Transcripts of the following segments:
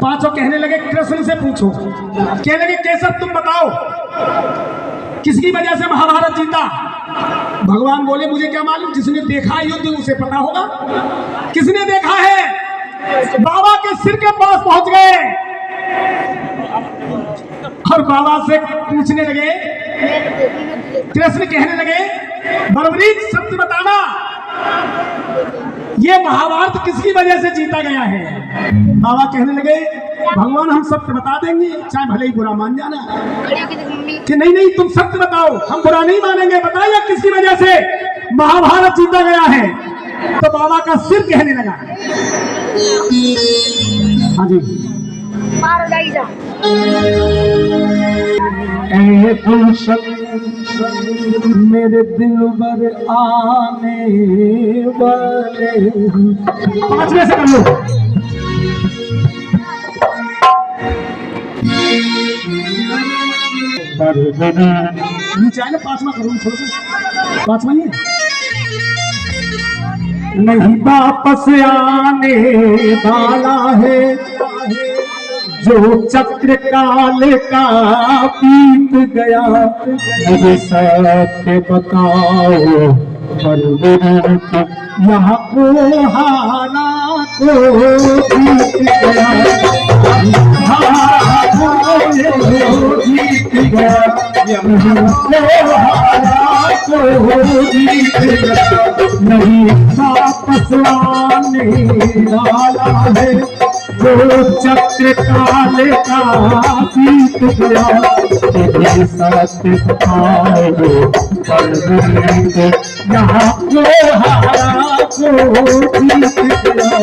पांचों कहने लगे कृष्ण से पूछो। कहने लगे केशव तुम बताओ किसकी वजह से महाभारत जीता। भगवान बोले मुझे क्या मालूम, जिसने देखा है युद्ध उसे पता होगा। किसने देखा है? बाबा के सिर के पास पहुंच गए और बाबा से पूछने लगे। कृष्ण कहने लगे बलवरीत सत्य बताना, ये महाभारत किसकी वजह से जीता गया है। बाबा कहने लगे भगवान हम सत्य बता देंगे, चाहे भले ही बुरा मान जाना। कि नहीं नहीं तुम सत्य बताओ, हम बुरा नहीं मानेंगे, बताइए किसकी वजह से महाभारत जीता गया है। तो बाबा का सिर कहने लगा। हाँ जी मेरे दिल भर आने वाले 5वें से कर लो। नीचे आए ना 5वां करूँ, थोड़ा सा 5वां ही है। नहीं वापस आने वाला है जो चक्र काल का बीत गया। मुझे सत्य बताओ यहाँ को हारा को जीत गया, जीत गया, नहीं वापस आने वाला है जो चक्र काल का बीत गया। सत्य बताओ यहाँ को हारा को जीत गया,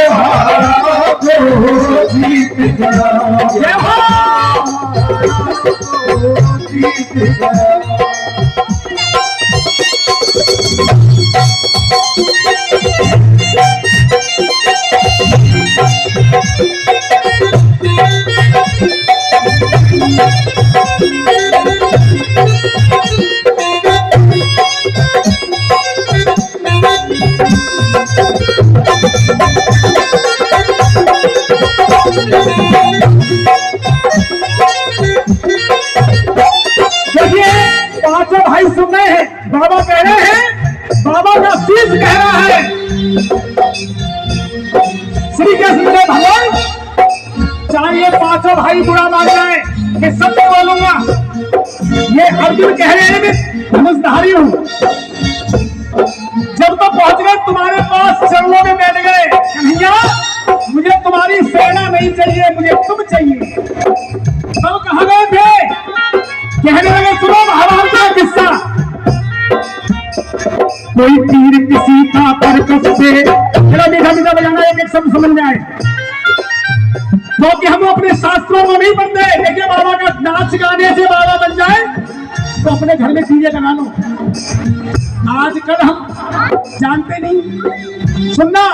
हारा को जीत गया, जीत गया। पांचों भाई सुन रहे हैं, बाबा कह रहे हैं, बाबा का शीश कह रहा है श्री कृष्ण ने भगवान चाहे ये पांचों भाई बुरा मान जाए, मैं सत्य बोलूंगा। ये अर्जुन कह रहे हैं मैं समझदारी हूं। जब तो पहुंच गए तुम्हारे पास, चरणों में बैठ गए, कन्हैया मुझे तुम्हारी सेना नहीं चाहिए, मुझे तुम चाहिए। तब कहां गए थे? कहने लगे सुनो महाभारत का किस्सा। कोई तीर किसी का परकस से, चलो मीठा मीठा बजाना, एक एक शब्द समझ जाए, क्योंकि हम अपने शास्त्रों में नहीं पढ़ते। देखिए बाबा का नाच गाने से बाबा बन जाए तो अपने घर में चीजें लगा लो। आजकल हम जानते नहीं। सुनना,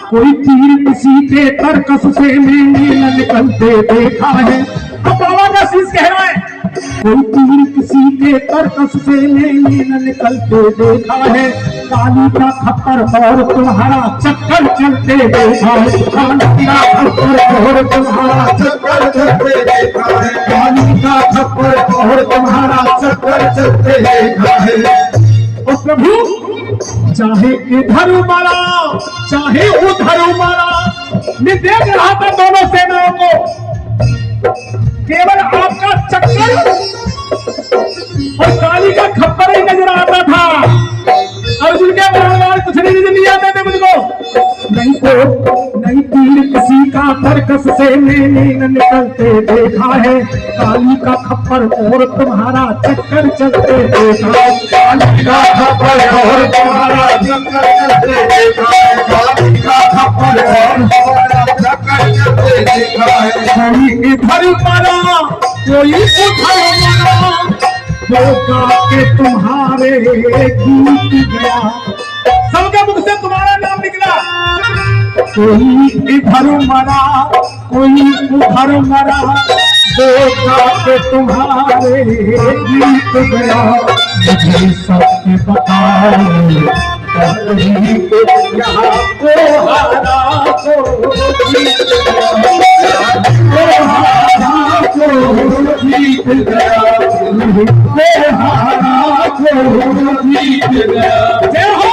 कोई तीर किसी के तरकस से मैंने न निकलते देखा है। अब बाबा का शीश कह रहा है कोई तीर किसी के तरकस से मैंने न निकलते देखा है। काली का खप्पर और तुम्हारा चक्कर चलते देखा है। काली का खप्पर और तुम्हारा चक्कर चलते देखा है। काली का खप्पर और तुम्हारा चक्कर चलते देखा है। और प्रभु चाहे इधर मारा चाहे उधर मारा, मैं देख रहा था दोनों सेनाओं को, केवल आपका चक्कर और काली का खप्पर ही नजर आता था। अर्जुन के बराबर कुछ नहीं आते थे मुझको। नहीं तो नहीं तीर किसी का तरकस से मैंने न निकलते देखा है। काली का खप्पर और तुम्हारा चक्कर चलते देखा है। काली का खप्पर और तुम्हारा चक्कर चलते देखा है। काली का खप्पर और तुम्हारा चक्कर चलते देखा है। कोई इधर मारा कोई उधर मारा, जो के तुम्हारे गीत गया। सबके मुख से तुम्हारा नाम निकला। कोई इधर मरा कोई उधर मरा, जो के तुम्हारे गीत गया। मुझे सत्य बताओ यहाँ को हारा को जीत गया। गया, हारा को जीत गया। जय हो।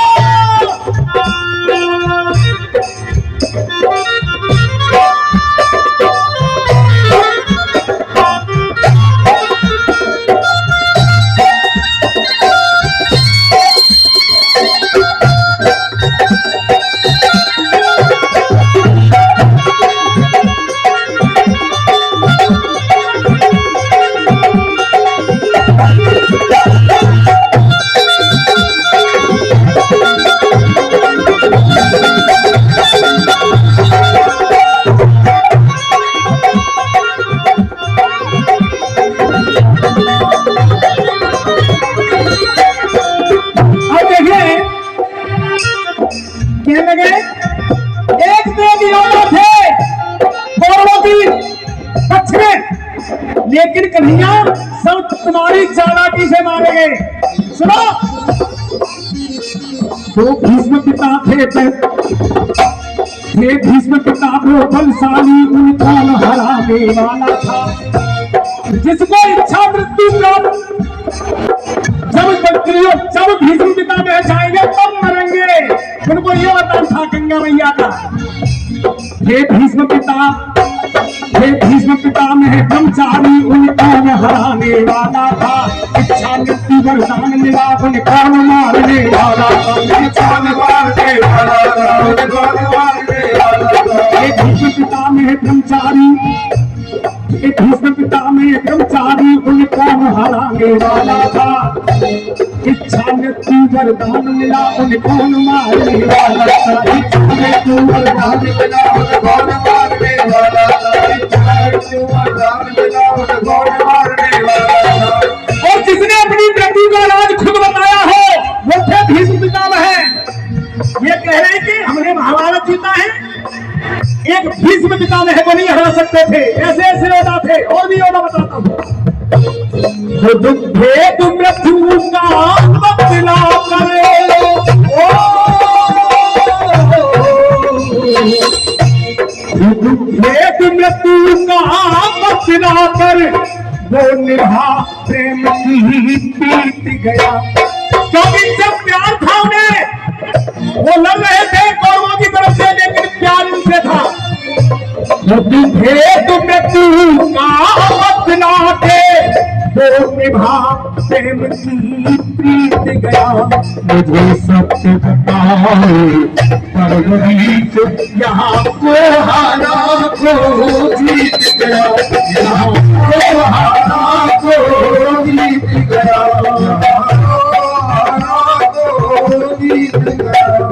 लेकिन कन्हैया सब तुम्हारी चालाकी से मारे गए। सुनो, दो भीष्म पिता थे भीष्म पिता वो बलशाली, उनका हराने वाला था। जिसको इच्छा मृत्यु प्राप्त, जब भीष्म पिता में जाएंगे तब मरेंगे। उनको ये वरदान था गंगा मैया का। हे भीष्म पिता में ब्रह्मचारी, उनको हराने वाला था। इच्छा मृत्यु वरदान मिला, उनको मारने वाला था। मारने वाला था। हे भीष्म पिता में ब्रह्मचारी, उनको हराने वाला था। इच्छा मृत्यु वरदान मिला, उनको मारने वाला था। इच्छा मृत्यु वरदान मिला, उनको मारने वाला था। और जिसने अपनी मृत्यु का राज खुद बताया हो वो थे भीष्म पितामह। ये कह रहे हैं कि हमने महाभारत जीता है, एक भीष्म पितामह को नहीं हरा सकते थे। ऐसे ऐसे योद्धा थे, और भी योद्धा बताता हूँ। भेद मृत्यु का बदला करे, भेद मृत्यु का बदला कर, वो निभा प्रेम की पीत गया। क्योंकि जब प्यार था उन्हें, वो लड़ रहे थे कौरवों की तरफ से, लेकिन प्यार उनसे था। भेद मृत्यु का बदला के, वो निभा प्रेम की प्रीत गया। मुझे सत्य बताए परवरीश, यहाँ को हारा को जीत गया। यहाँ को हारा को जीत गया।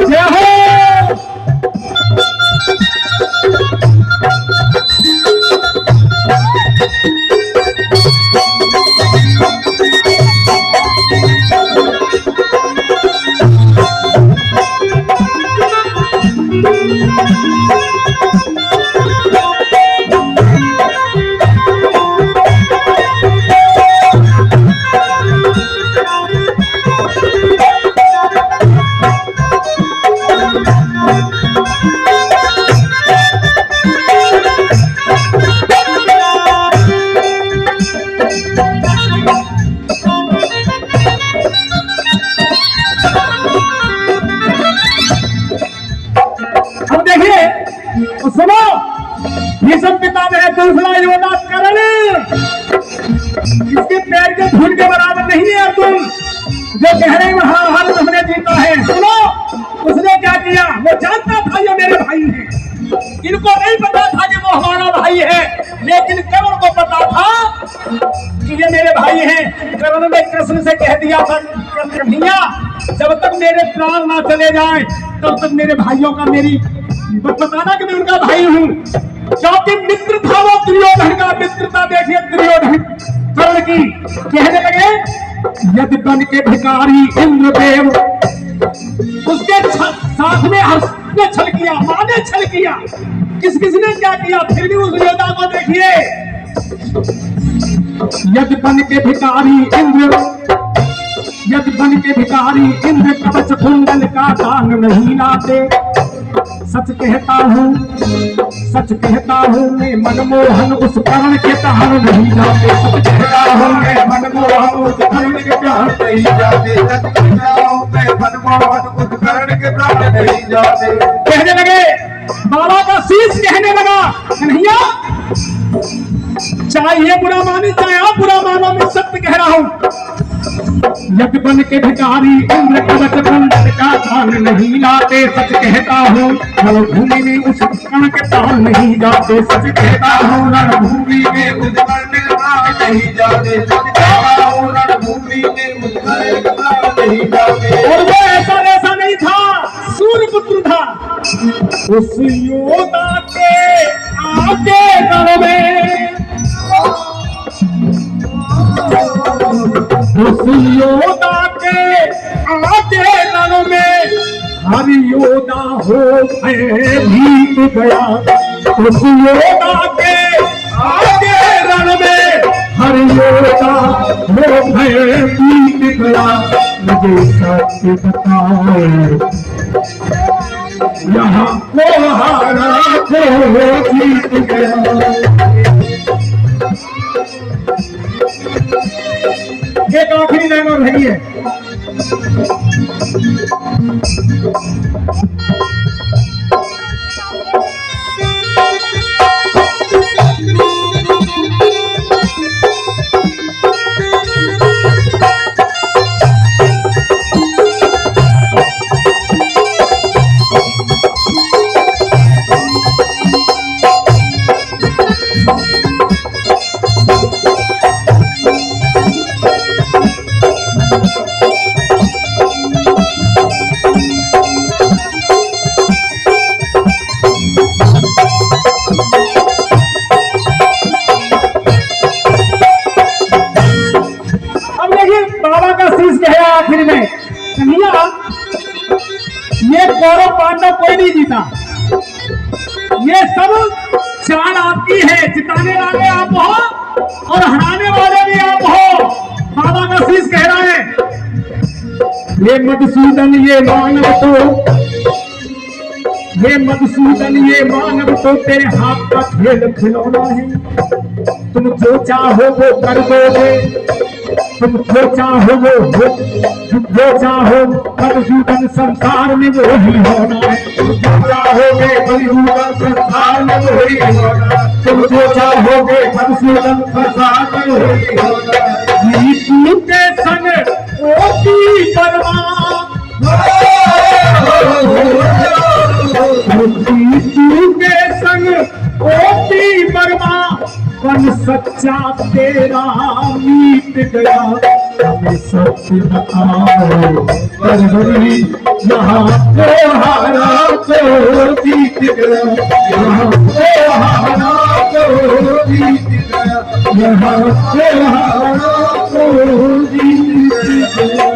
जय हो। सुनो, भीष्म पितामह दूसरा योद्धा कर्ण, इसके पैर के धूल के बराबर नहीं है तुम जो कह रहे महाभारत हमने जीता है। सुनो, उसने क्या किया, वो जानता था ये मेरे भाई हैं। इनको नहीं पता था कि वो हमारा भाई है, लेकिन कर्ण को पता था कि ये मेरे भाई हैं। कर्ण ने कृष्ण से कह दिया था, कन्हैया जब तक मेरे प्राण ना चले जाएं तब तक मेरे भाइयों का मेरी बताना कि मैं उनका भाई हूँ। क्योंकि मित्र था वो दुर्योधन का। मित्रता देखिए दुर्योधन कर्ण की। कहने लगे, यदि बन के भिखारी इंद्रदेव, उसके साथ में हर्ष ने छल किया, मां ने छल किया, किसने क्या किया, फिर भी उस योद्धा को देखिए। यदि बन के भिखारी इंद्र कवच कुंडल का दान नहीं लाते, सच कहता हूँ मैं मनमोहन उस करण के तहन नहीं जाते। सच कहता हूँ मैं मनमोहन उस करण के प्राण नहीं जाते। सच कहता हूँ मैं मनमोहन उस करण के प्राण नहीं जाते। कहने लगे, बाबा का शीश कहने लगा, कन्हैया चाहे ये बुरा माने चाहे आप बुरा मानो, मैं सत्य कह रहा हूँ। यज्ञ बन के भिखारी इंद्र कवच कुंडल का दान नहीं लाते। सच कहता हूँ रणभूमि में उस कण के प्राण नहीं जाते। सच कहता हूँ रणभूमि में उस करण के प्राण नहीं जाते। सच कहता हूँ रणभूमि में उस करण के प्राण नहीं जाते। और वो ऐसा नहीं था, सूर्यपुत्र था। उस योद्धा के आगे रण में, उस योद्धा के आगे रण में हर योद्धा हो भयभीत गया। उस योद्धा के आगे रण में हर योद्धा हो भयभीत गया। मुझे सत्य बताओ, यहाँ को हारा को जीत गया। एक आखिरी लाइन और रही है। बाबा का शीश कहे आखिर में, कन्हैया ये कौरव पांडव कोई नहीं जीता, ये सब चाल आपकी है। जिताने वाले आप हो और हराने वाले भी आप हो। बाबा का शीश कह रहा है, ये मधुसूदन ये मानव तो, ये मधुसूदन ये मानव तो तेरे हाथ का खेल खिलौना है। तुम जो चाहो वो कर दोगे, तुम जो चाहो वो जो चाहो मधुसूदन संसार में वो ही होना है। तुम जो चाहोगे मधुसूदन संसार में वो ही होना। तुम जो चाहोगे मधुसूदन संसार में वो ही होना। विष्णु के संग ओपी वर्मा, विष्णु के संग ओपी वर्मा बन सच्चा तेरा मीत गया। हमें सत्य बताओ परवरी, यहाँ को हारा को जीत गया। यहाँ को हारा को जीत गया। यहाँ को हारा को जीत गया।